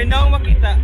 Ganda akong makita.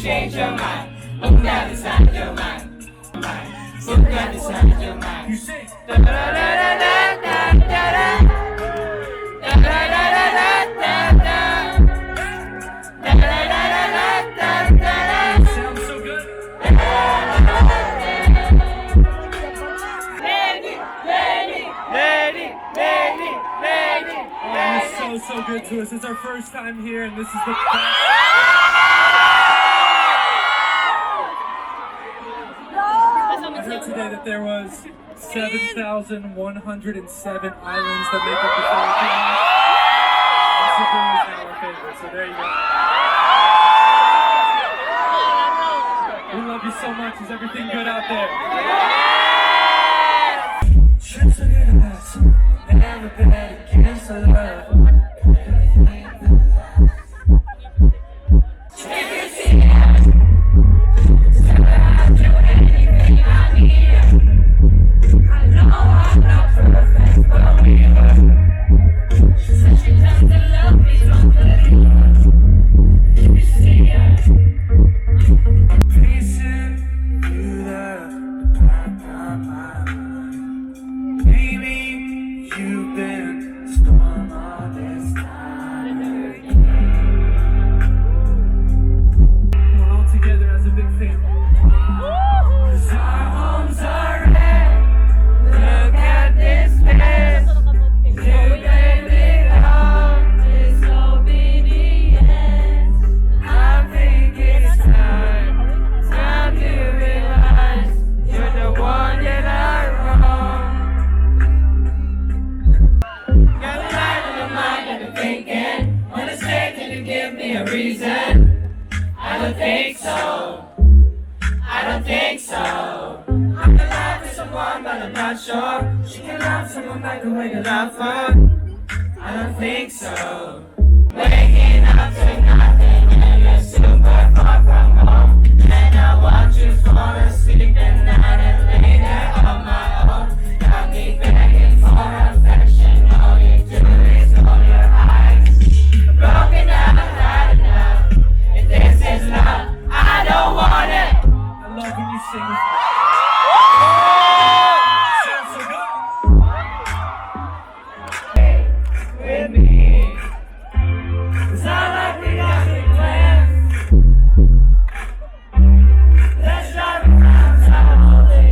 Change your mind. Look down inside your mind. Look down inside your mind. You say da da da da da da da da da da da da da. Sounds so good. Oh, this is so good to us. It's our first time here, and this is the best. I heard today that there was 7,107 islands that make up the Philippines. And Cebu is now our favorite, so there you go. We love you so much. Is everything good out there? Just look at us. Never bet against the love. She can love someone like the way you love her. I don't think so. Waking up to nothing and you're super far from home. And I watch you fall asleep at night and lay there on my own. Got me begging for affection. All you do is roll your eyes. Broken down, had enough. If this is love, I don't want it. I love when you sing with me. Let's drive around town all day.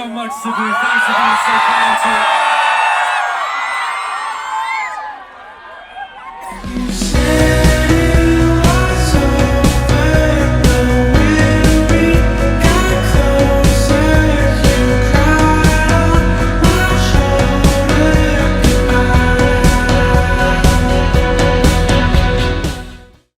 so much, Cebu. Thanks for being so kind to